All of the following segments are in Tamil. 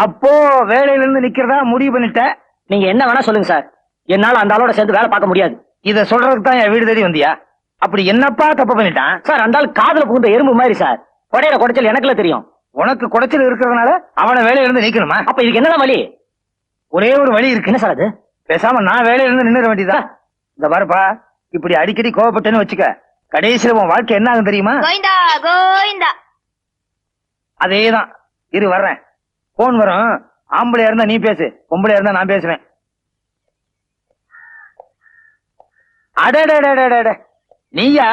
அப்போ வேலையில இருந்து நிக்கிறதா முடிவு பண்ணிட்ட. நீங்க என்ன வேணா சொல்லுங்க சார், என்னால அந்த ஆளோட சேர்ந்து வேலை பார்க்க முடியாது. இத சொல்றதுக்கு தான் என் வீடு தேடி வந்தியா? அப்படி என்னப்பா தப்பு பண்ணிட்டான்? சார் அந்த ஆள் காதுல புகுந்த எறும்பு மாதிரி சார். கொடையில குடைச்சல் எனக்குல தெரியும். உனக்கு குடைச்சல் இருக்கிறதுனால அவனை வேலையில இருந்து நீக்கணுமா? அப்ப இதுக்கு என்னதான் வழி? ஒரே ஒரு வழி இருக்கு. என்ன சார் அது? பேசாம நான் வேலையில இருந்து நின்னுற வேண்டியதா? இந்த பாருப்பா, இப்படி அடிக்கடி கோவப்பட்டேன்னு வச்சுக்க, கடைசியில உன் வாழ்க்கை என்ன ஆகும் தெரியுமா? கோவிந்தா கோவிந்தா. அதேதான். இரு வர்றேன். போன் வரும். ஆம்பளையா இருந்தா நீ பேசு, பொம்பளையா இருந்தா நான் பேசுவேன். அடடடடடட, நீயா?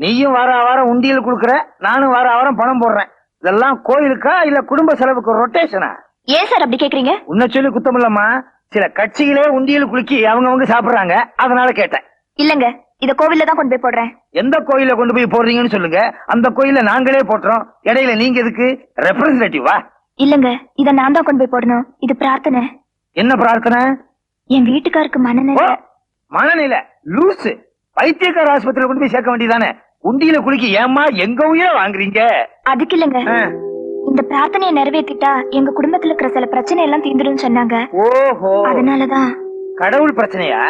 நீயும் வார வாரம் உண்டியல் குடுக்கற, நானும் வார வாரம் பணம் போடுறேன். இதெல்லாம் கோயிலுக்கா இல்ல குடும்ப செலவுக்கு ரொட்டேஷனா? ஏன் சார் அப்படி கேக்குறீங்க? உன்னை சொல்லி குத்தம் இல்லம்மா, சில கட்சிகளே உண்டியல் குலுக்கி அவங்க சாப்பிடுறாங்க, அதனால கேட்டேன். இல்லங்க, இத கோவில்ல தான் கொண்டு போய் போடுறேன். எந்த கோயில கொண்டு போய் போடுறீங்கன்னு சொல்லுங்க, அந்த கோயில நாங்களே போட்டுறோம். இடையில நீங்க எதுக்கு ரெப்ரசன்டேட்டிவா? இல்லங்க, இத நான் தான் கொண்டு போய் போடணும். இது பிரார்த்தனை. என்ன பிரார்த்தனை? என் வீட்டுக்காருக்கு மனநிலை. மனநிலை லூசு. பைத்தியக்கார ஆஸ்பத்திரியில கொண்டு போய் சேர்க்க வேண்டியதானே. உண்டியில குலுக்கி ஏமா எங்க உயிரை வாங்குறீங்க? அதுக்கு இல்லங்க, இந்த பிரார்த்தனையை நிறைவேற்றிட்டா எங்க குடும்பத்துல இருக்கிற சில பிரச்சனை எல்லாம் தீந்துடும் சொன்னாங்க. ஓஹோ, அதனாலதான். கடவுள் பிரச்சனையா?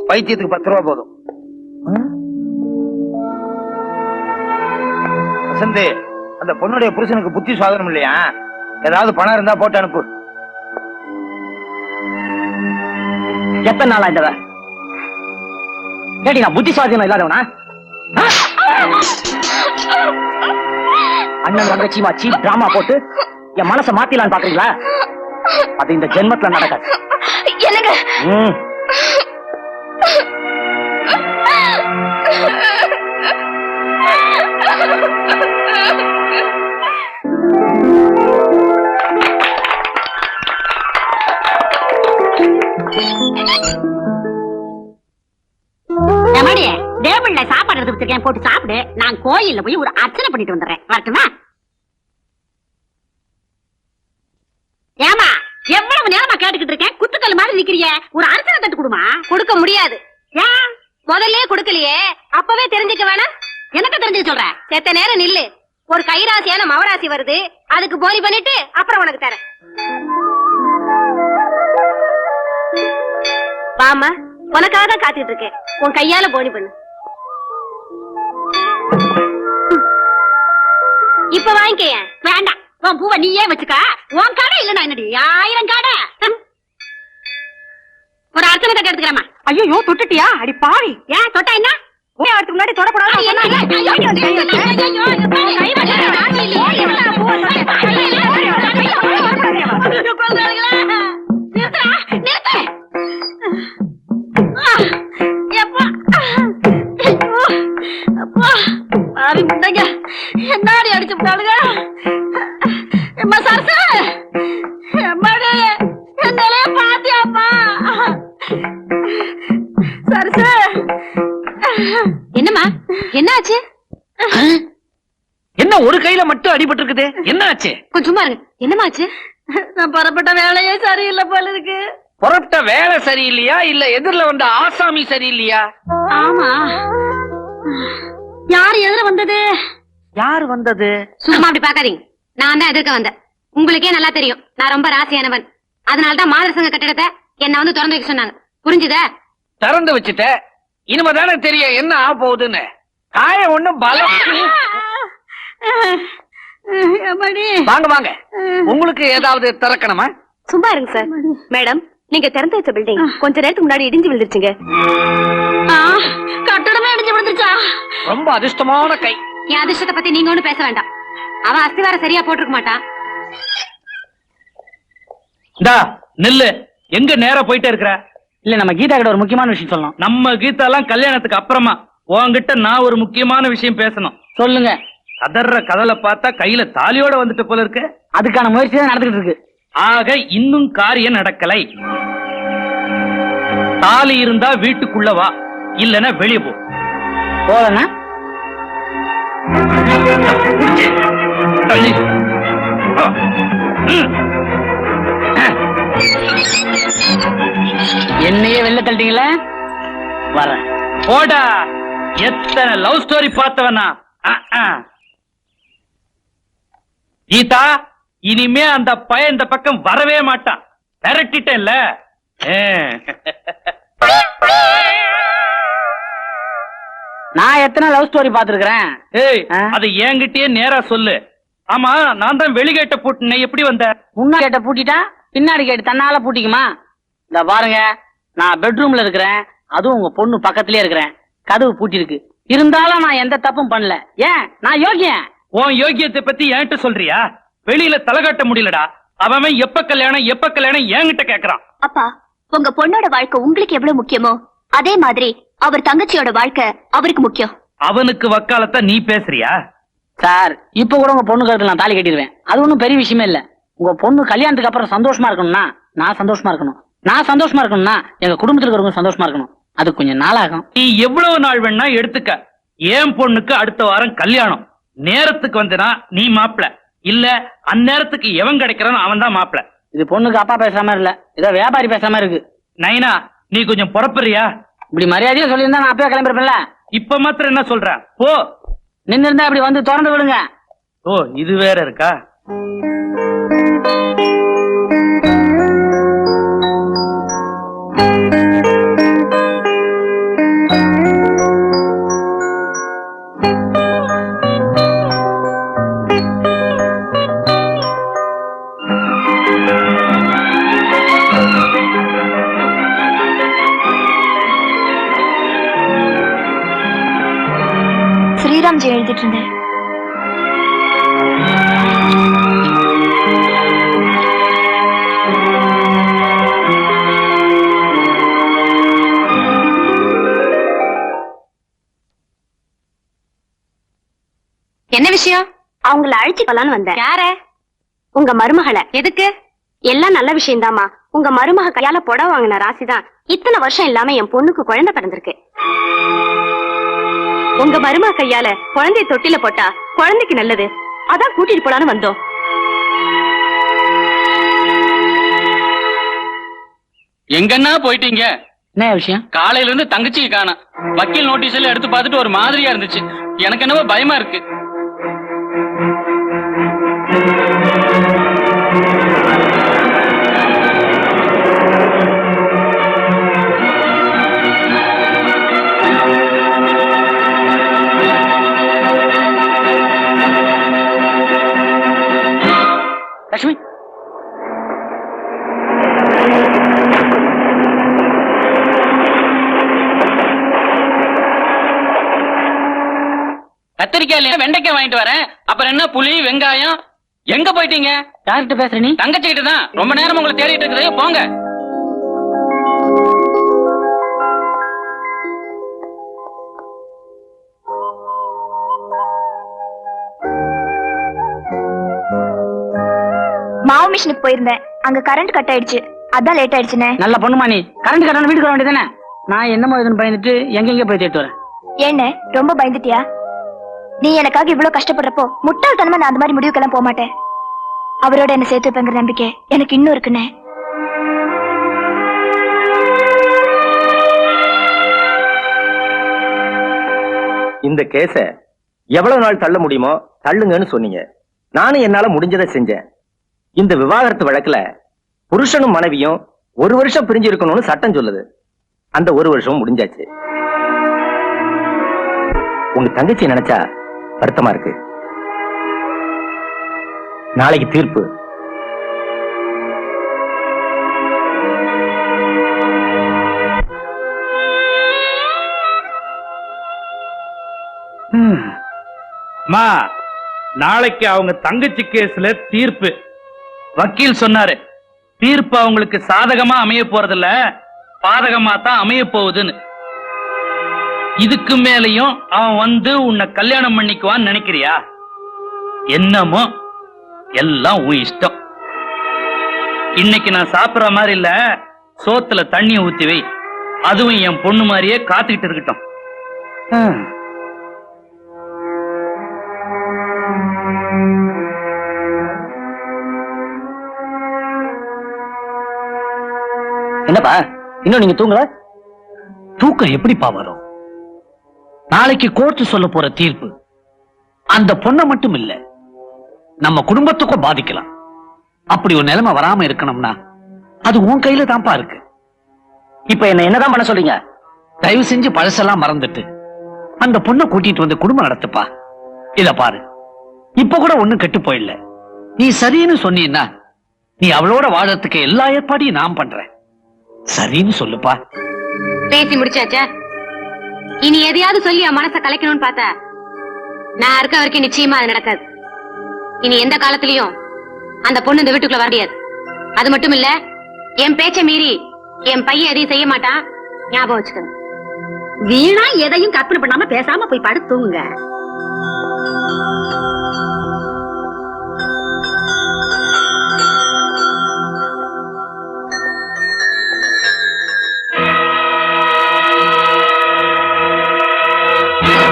பைத்தியத்துக்கு 10 ரூபா போதும். வசந்தி, அந்த பொண்ணுடைய புருஷனுக்கு புத்தி சுவாதனம் இல்லையா? ஏதாவது பணம் இருந்தா போட்டு அனுப்பு. எத்தனை நாளா இந்த கேட்டி நான் புத்தி சுவாதீனம் இல்லாதவனா? அண்ணன் தங்கச்சிமா சீப் டிராமா போட்டு என் மனசை மாத்திலான்னு பாக்குறீங்களா? அது இந்த ஜென்மத்துல நடக்காது. என்னங்க? டேபிள்ல சாப்பாடு எடுத்து வச்சிருக்கேன், போட்டு சாப்பிடு. நான் கோயில்ல போய் ஒரு அர்ச்சனை பண்ணிட்டு வந்துடுறேன். வரட்டுமா? ஏமா எவ்வளவு நேரமா கேட்டுக்கிட்டு இருக்கேன், குத்துக்கல் மாதிரி நிக்கிறிய. ஒரு அர்ச்சனை தட்டு கொடுமா. கொடுக்க முடியாது. ஏன் முதல்ல கொடுக்கலையே? அப்பவே தெரிஞ்சுக்க வேணாம். எனக்கு தெரிஞ்சு சொல்றேன். செத்த நேரம் நில்லு. ஒரு கைராசியான மவராசி வருது, அதுக்கு போலி பண்ணிட்டு அப்புறம் உனக்கு தரேன். வாமா, உனக்காக தான் காத்துட்டு இருக்கேன். உன் கையால போனி பண்ணு. இப்ப வாங்கிக்க. வேண்டாம், உன் பூவை நீயே வச்சுக்க. உன் கடை இல்லன்னா என்னடி 1000 கடை. ஒரு அர்ச்சனை தட்டு எடுத்துக்கிறேமா. ஐயோ தொட்டுட்டியா? அடி பாவி. ஏன் தொட்டா என்ன? அதுக்கு முன்னாடி தொடக்கூடாது. என்னாடி அடிச்சு விட்டாளுங்க? பாத்தியாப்பா? சரசு, என்னம்மா என்னாச்சு? என்ன ஒரு கையில மட்டும் அடிபட்டு இருக்குது? என்ன ஆச்சு? கொஞ்சம் சும்மா இருங்க. என்னமா ஆச்சு? நான் புறப்பட்ட வேலையே சரியில்லை போல இருக்கு. புறப்பட்ட வேலை சரியில்லையா இல்ல எதிரில வந்த ஆசாமி சரியில்லையா? ஆமா. யாரு எதிர வந்தது? யாரு வந்தது? சும்மா அப்படி பாக்காதீங்க. நான் தான் எதிர்க்க வந்தேன். உங்களுக்கே நல்லா தெரியும் நான் ரொம்ப ராசியானவன். அதனாலதான் மாதர் சங்க கட்டிடத்தை என்ன வந்து திறந்து வைக்க சொன்னாங்க. புரிஞ்சுதா? திறந்து வச்சுட்ட. இனிமேதானே தெரியும் என்ன ஆக போகுதுன்னு. காய ஒண்ணும் பலம். வாங்க வாங்க, உங்களுக்கு ஏதாவது திறக்கணுமா? சும்மா இருங்க சார். மேடம், நீங்க திறந்து வச்ச பில்டிங் கொஞ்ச நேரத்துக்கு முன்னாடி இடிஞ்சு விழுந்துருச்சுங்க. கட்டடமே இடிஞ்சு விழுந்துச்சா? ரொம்ப அதிர்ஷ்டமான கை. என் அதிர்ஷ்டத்தை பத்தி நீங்க ஒண்ணு பேச வேண்டாம். அவன் அஸ்திவார சரியா போட்டிருக்க மாட்டான். நெல்லு எங்க நேரா போயிட்டே இருக்கிற? இல்ல நம்ம கீதா கிட்ட ஒரு முக்கியமான விஷயம் சொல்லணும். நம்ம கீதா எல்லாம் கல்யாணத்துக்கு அப்புறமா உன்கிட்ட நான் ஒரு முக்கியமான விஷயம் பேசணும். சொல்லுங்க. கதற கதலை பார்த்தா கையில தாலியோட வந்துட்டு போல இருக்கு. அதுக்கான முயற்சி தான் நடந்துட்டு இருக்கு. ஆக இன்னும் காரியம் நடக்கலை. தாலி இருந்தா வீட்டுக்குள்ள வா, இல்லன்னா வெளியே போ. போலனா என்னையே வெளில தள்ளிட்டீங்களா? வரேன். போடா. எத்தனை லவ் ஸ்டோரி பார்த்தவனா? கீதா, இனிமே அந்த பையன் இந்த பக்கம் வரவே மாட்டான். விரட்டிட்டேன்ல. நான் எத்தனை லவ் ஸ்டோரி பாத்துருக்கேன். ஏய், அதை என்கிட்டயே நேரா சொல்லு. ஆமா, நான் தான் வெளிகேட்ட பூட்டினே, எப்படி வந்த? முன்னாடி கேட்ட பூட்டிட்டா பின்னாடி கேட்டு தன்னால பூட்டிக்குமா? இந்த பாருங்க, நான் பெட்ரூம்ல இருக்கிறேன், அதுவும் உங்க பொண்ணு பக்கத்திலே இருக்கிறேன். கதவு பூட்டி இருக்கு. இருந்தாலும் நான் எந்த தப்பும் பண்ணல. ஏன், நான் யோகியன். உன் யோகியத்தை பத்தி என்கிட்ட சொல்றியா? வெளியில தலை காட்ட முடியலடா. அவன் எப்ப கல்யாணம் என்கிட்ட கேக்குறான். அப்பா, உங்க பொண்ணோட வாழ்க்கை உங்களுக்கு எவ்வளவு முக்கியமோ அதே மாதிரி அவர் தங்கச்சியோட வாழ்க்கை அவருக்கு முக்கியம். அவனுக்கு வக்காலத்தை நீ பேசுறியா? சார், இப்ப கூட உங்க பொண்ணு கருத்துல நான் தாலி கட்டிடுவேன். அது ஒண்ணும் பெரிய விஷயமே இல்ல. உங்க பொண்ணு கல்யாணத்துக்கு அப்புறம் சந்தோஷமா இருக்கணும்னா நான் சந்தோஷமா இருக்கணும். நான் சந்தோஷமா இருக்கணும்னா எங்க குடும்பத்துல இருக்கிறவங்க சந்தோஷமா இருக்கணும். அது கொஞ்சம் நாளாகும். நீ எவ்வளவு நாள் வேணா எடுத்துக்க. என் பொண்ணுக்கு அடுத்த வாரம் கல்யாணம். நேரத்துக்கு வந்தனா நீ மாப்பிள, இல்ல அந்நேரத்துக்கு எவன் கிடைக்கிறான் அவன் தான் மாப்பிள. இது பொண்ணுக்கு அப்பா பேசுற மாதிரி இல்ல, ஏதோ வியாபாரி பேசுற மாதிரி இருக்கு. நைனா, நீ கொஞ்சம் புறப்படுறியா? இப்படி மரியாதையா சொல்லியிருந்தா நான் அப்பவே கிளம்பிருப்பேன்ல. இப்ப மாத்திரம் என்ன சொல்ற? போ. நின்று இருந்தா இப்படி வந்து திறந்து விடுங்க. ஓ, இது வேற இருக்கா? ஸ்ரீராம்ஜி எழுதிட்டு இருந்தேன். என்ன விஷயம்? அவங்கள அழைச்சு போலான்னு வந்தேன். யார? உங்க மருமகளை. எதுக்கு? எல்லாம் நல்ல விஷயம் தாமா. உங்க மருமக கையால புடவை வாங்கின ராசிதான் இத்தனை வருஷம் இல்லாம என் பொண்ணுக்கு குழந்தை பிறந்திருக்கு. உங்க மருமக கையால குழந்தைய தொட்டில போட்டா குழந்தைக்கு நல்லது. அதான் கூட்டிட்டு போலான்னு வந்தோம். எங்கன்னா போயிட்டீங்க? என்ன விஷயம்? காலையில இருந்து தங்கச்சிக்கு காணோம். வக்கீல் நோட்டீஸ் எல்லாம் எடுத்து பார்த்துட்டு ஒரு மாதிரியா இருந்துச்சு. எனக்கு என்னவோ பயமா இருக்கு. லட்சுமி, கத்திரிக்காய் இல்லையா வெண்டைக்காய் வாங்கிட்டு வரேன். அப்புறம் என்ன புளி வெங்காயம்? எங்க போயிட்டீங்க? யார்கிட்ட பேசுற நீ? தங்கச்சிக்கிட்ட தான். ரொம்ப நேரம் உங்களை தேடிட்டு இருக்குது. போங்க. மாவு மிஷினுக்கு போயிருந்தேன். அங்க கரண்ட் கட் ஆயிடுச்சு. அதான் லேட் ஆயிடுச்சுனே. நல்ல பொண்ணுமா நீ. கரண்ட் கட்டணும் வீட்டுக்கு வர வேண்டியதானே? நான் என்னமோ இதுன்னு பயந்துட்டு எங்கெங்க போய் தேட்டு வரேன். ஏன்னு ரொம்ப பயந்துட்டியா? நீ எனக்காக இவ்வளவு கஷ்டப்படுறப்போ முட்டாள்தனமா நான் அந்த மாதிரி முடிவுக்கெல்லாம் போக மாட்டேன். அவரோட என்ன சேர்த்து வைப்பேங்கிற நம்பிக்கை எனக்கு இன்னும் இருக்குண்ணே. இந்த கேஸ எவ்வளவு நாள் தள்ள முடியுமோ தள்ளுங்கன்னு சொன்னீங்க. நானும் என்னால முடிஞ்சதை செஞ்சேன். இந்த விவாகரத்து வழக்குல புருஷனும் மனைவியும் 1 வருஷம் பிரிஞ்சு இருக்கணும்னு சட்டம் சொல்லுது. அந்த 1 வருஷம் முடிஞ்சாச்சு. உங்க தங்கச்சி நினைச்சா வருத்தமா இருக்கு. நாளைக்கு தீர்ப்பு. மா, நாளைக்கு அவங்க தங்கச்சி கேஸ்ல தீர்ப்பு. வக்கீல் சொன்னாரு, தீர்ப்பு அவங்களுக்கு சாதகமா அமைய போறதில்ல, பாதகமா தான் அமைய போகுதுன்னு. இதுக்கு மேலையும் அவன் வந்து உன்னை கல்யாணம் பண்ணிக்குவான்னு நினைக்கிறியா? என்னமோ எல்லாம் உன் இஷ்டம். இன்னைக்கு நான் சாப்பிடுற மாதிரி இல்ல, சோத்துல தண்ணிய ஊத்தி வை. அதுவும் என் பொண்ணு மாதிரியே காத்துக்கிட்டு இருக்கட்டும். என்னப்பா இன்னும் நீங்க தூங்கல? தூக்கம் எப்படிப்பா வரும்? நாளைக்கு கோர்ட்டு சொல்ல போற தீர்ப்பு அந்த பொண்ணை மட்டும் இல்ல, நம்ம குடும்பத்துக்கும் பாதிக்கலாம். அப்படி ஒரு நிலைமை வராம இருக்கணும்னா அது உன் கையில தான்ப்பா இருக்கு. இப்ப என்ன என்னதான் பண்ண சொல்றீங்க? தயவு செஞ்சு பழசெல்லாம் மறந்துட்டு அந்த பொண்ணை கூட்டிட்டு வந்து குடும்பம் நடத்துப்பா. இத பாரு, இப்ப கூட ஒண்ணும் கெட்டு போயிடல. நீ சரின்னு சொன்னீன்னா நீ அவளோட வாழறதுக்கு எல்லா ஏற்பாடையும் நான் பண்றேன். சரின்னு சொல்லுப்பா. பேசி முடிச்சாச்சா? இனி எதையாவது சொல்லி என் மனசை கலைக்கணும்னு பார்த்தா நான் இருக்க வரைக்கும் நிச்சயமா அது நடக்காது. இனி எந்த காலத்திலயும் அந்த பொண்ணு இந்த வீட்டுக்குள்ள வர முடியாது. அது மட்டும் இல்ல, என் பேச்சை மீறி என் பையன் எதையும் செய்ய மாட்டான். ஞாபகம் வச்சுக்கணும். வீணா எதையும் கற்பனை பண்ணாம பேசாம போய் படுத்து தூங்குங்க.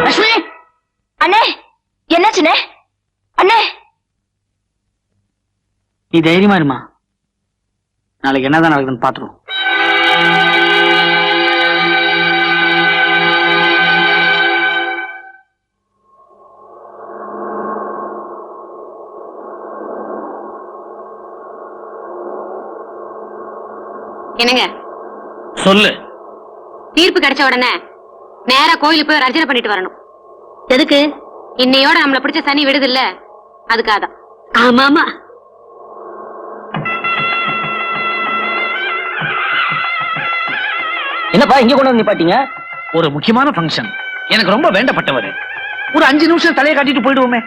லட்சுமி, அண்ணே, என்னாச்சுண்ணே? அண்ணே, நீ தைரியமா இருமா. நாளைக்கு என்னதான் நடக்குதுன்னு பாத்துருவோம். என்னங்க சொல்லு. தீர்ப்பு கிடைச்ச உடனே நேரா கோயிலுக்கு போய் அர்ச்சனை பண்ணிட்டு வரணும். எதுக்கு? இன்னையோட நம்மள பிடிச்ச சனி விடுது இல்ல, அதுக்காதான். ஆமா ஆமா. என்னப்பா இங்க கொண்டு வந்து நிப்பாட்டீங்க? ஒரு முக்கியமான ஃபங்க்ஷன், எனக்கு ரொம்ப வேண்டப்பட்டவர். ஒரு 5 நிமிஷம் தலையை காட்டிட்டு போயிடுவோமே.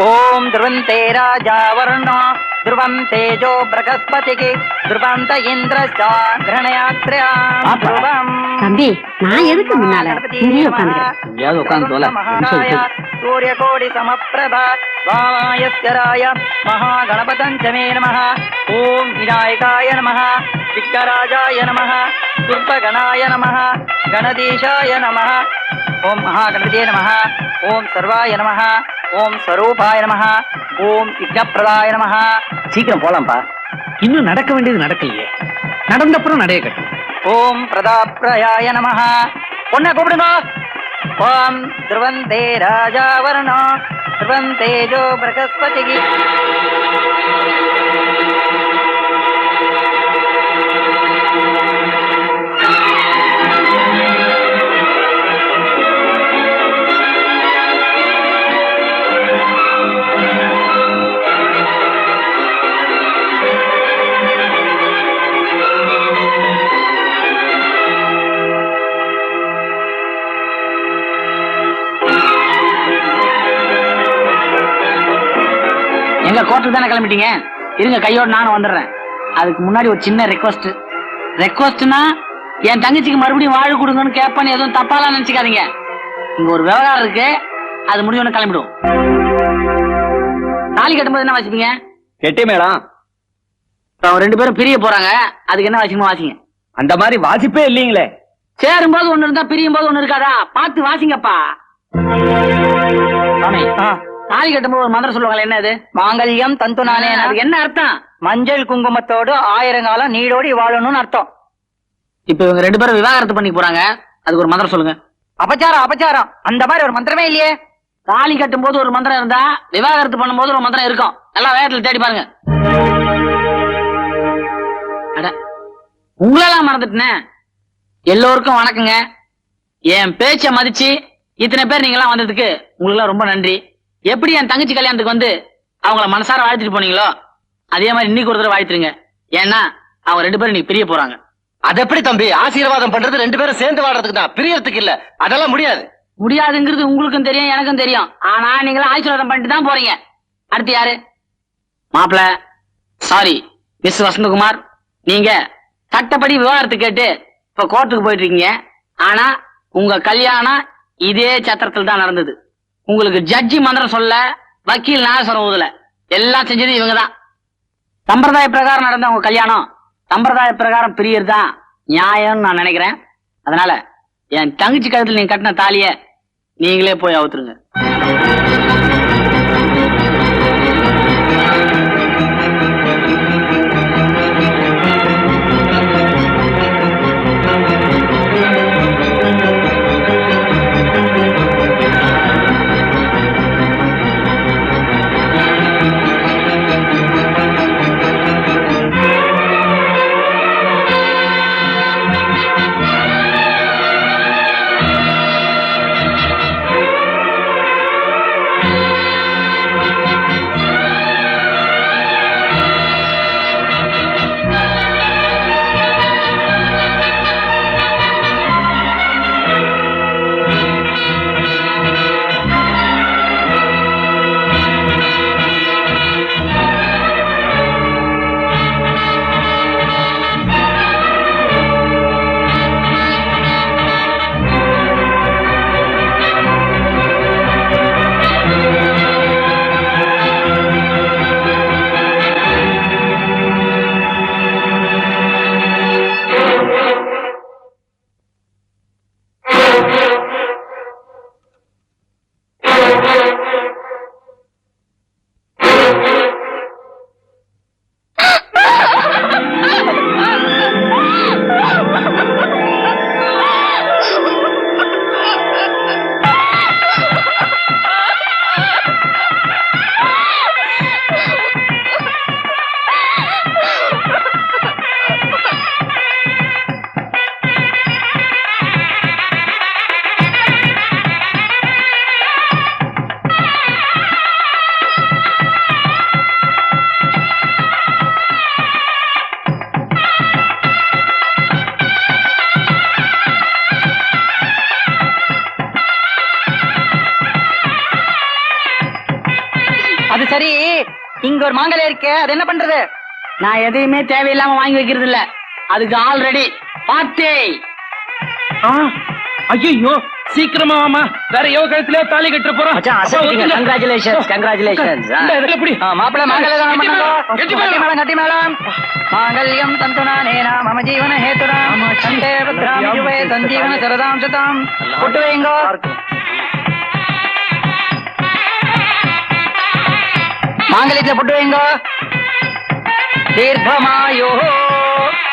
ஓம் த்ருவந்தே ராஜாவர்ணோ த்ருவம் தேஜோ பிரகஸ்பதிகி த்ருவந்த இந்திரஸ்தான் கிரணயாத்ரயாம் த்ருவம். தம்பி, நான் எதுக்கு முன்னால இங்கேயே உட்கார்ந்துக்கிறேன்? எங்கேயாவது உட்கார்ந்து தோல. சூரிய கோடி சமப்பிரபா வாமாயஸ்கராய மகாகணபதஞ்சமே நமः. ஓம் விநாயகாய நமः, விக்னராஜாய நமः, துர்பகணாய நமः, கணதீஷாய நமः. ஓம் மகாகணபதியே நமः. ஓம் சர்வாய நமः. ஓம் ஸ்வரூபாய நமः. ஓம் விக்னப்பிரதாய நமः. சீக்கிரம் போலாம்ப்பா. இன்னும் நடக்க வேண்டியது நடக்கலையே, நடந்தப்புறம் நடைய கட்டும். ஓம் பிரதாப்ரயாய நமः. பொண்ணை கூப்பிடுங்க. ஓம் த்ருவந்தே ராஜாவர்ணோ த்ருவம் தேஜோ பிரகஸ்பதிகி. எங்க கோர்ட்டுக்கு தானே கிளம்பிட்டீங்க? இருங்க, கையோட நானும் வந்துடுறேன். அதுக்கு முன்னாடி ஒரு சின்ன ரெக்வஸ்ட். ரெக்வஸ்ட்னா என் தங்கச்சிக்கு மறுபடியும் வாழ கொடுங்கன்னு கேட்பான்னு எதுவும் தப்பாலாம் நினைச்சுக்காதீங்க. இங்க ஒரு விவகாரம் இருக்கு, அது முடிஞ்சோன்னு கிளம்பிடுவோம். தாலி கட்டும்போது என்ன வாசிப்பீங்க? கெட்டி மேடம். அவங்க 2 பேரும் பிரிய போறாங்க, அதுக்கு என்ன வாசிக்கணும் வாசிங்க. அந்த மாதிரி வாசிப்பே இல்லீங்களே. சேரும்போது ஒண்ணு இருந்தா பிரியும் போது ஒண்ணு இருக்காதா? பார்த்து வாசிங்கப்பா. சாமி, தாலி கட்டும்போது ஒரு மந்திரம் சொல்லுவாங்க, என்ன அது? மாங்கல்யம் தந்துநானே. அதுக்கு என்ன அர்த்தம்? மஞ்சள் குங்குமத்தோடு 1000 காலம் நீடோடி வாழணும்னு அர்த்தம். இப்ப இவங்க 2 பேரும் விவாகரத்து பண்ணி போறாங்க, அதுக்கு ஒரு மந்திரம் சொல்லுங்க. அபச்சாரம் அபச்சாரம், அந்த மாதிரி ஒரு மந்திரமே இல்லையே. தாலி கட்டும் போது ஒரு மந்திரம் இருந்தா விவாகரத்து பண்ணும் போது ஒரு மந்திரம் இருக்கும். நல்லா வேகத்துல தேடி பாருங்க. அட, உங்களெல்லாம் மறந்துட்டேனே. எல்லோருக்கும் வணக்கங்க. என் பேச்ச மதிச்சு இத்தனை பேர் நீங்க எல்லாம் வந்ததுக்கு உங்களுக்கு எல்லாம் ரொம்ப நன்றி. எப்படி என் தங்கச்சி கல்யாணத்துக்கு வந்து அவங்கள மனசார வாழ்த்துட்டு போனீங்களோ அதே மாதிரி இன்னைக்கு ஒரு தடவை வாழ்த்துருங்க. ஏன்னா அவங்க 2 பேரும் இன்னைக்கு பிரிய போறாங்க. அது எப்படி தம்பி? ஆசீர்வாதம் பண்றது 2 பேரும் சேர்ந்து வாழறதுக்கு தான், பிரியறதுக்கு இல்ல. அதெல்லாம் முடியாது. முடியாதுங்கிறது உங்களுக்கும் தெரியும், எனக்கும் தெரியும். ஆனா நீங்களும் ஆசீர்வாதம் பண்ணிட்டு தான் போறீங்க. அடுத்து யாரு? மாப்பிள சாரி மிஸ் வசந்தகுமார், நீங்க சட்டப்படி விவாகரத்து கேட்டு இப்ப கோர்ட்டுக்கு போயிட்டு இருக்கீங்க. ஆனா உங்க கல்யாணம் இதே சத்திரத்தில் தான் நடந்தது. உங்களுக்கு ஜட்ஜி மந்திரம் சொல்ல, வக்கீல் நாகஸ்வரம் ஊதல, எல்லாம் செஞ்சது இவங்க தான். சம்பிரதாய பிரகாரம் நடந்த உங்க கல்யாணம் சம்பிரதாய பிரகாரம் பிரியறதுதான் நியாயம்னு நான் நினைக்கிறேன். அதனால என் தங்கச்சி கழுத்துல நீங்க கட்டின தாலிய நீங்களே போய் அவுத்துருங்க. சரி இங்க ஒரு மாங்கல்யம் இருக்கு அது என்ன பண்றது? நான் எதையுமே தேவையில்லாம வாங்கி வைக்கிறது இல்ல, அதுக்கு ஆல்ரெடி பார்ட்டி. ஐயோ சீக்கிரமா வாமா, வேற எவ்வளவு கழுத்துல தாலி கட்ட போறோம். Congratulations congratulations. மாப்பிள்ள மாங்கல்யம் கட்டி மேளம். மாங்கல்யம் தந்துனானேனா மம ஜீவன ஹேதுனாம் கண்டே பத்ராமி யுவே சஞ்சீவன சரதாம் சதாம். பொட்டு வைங்கோ. மாங்கல்யத்துல பொட்டு வைங்கோ. தீர்க்கமாயோ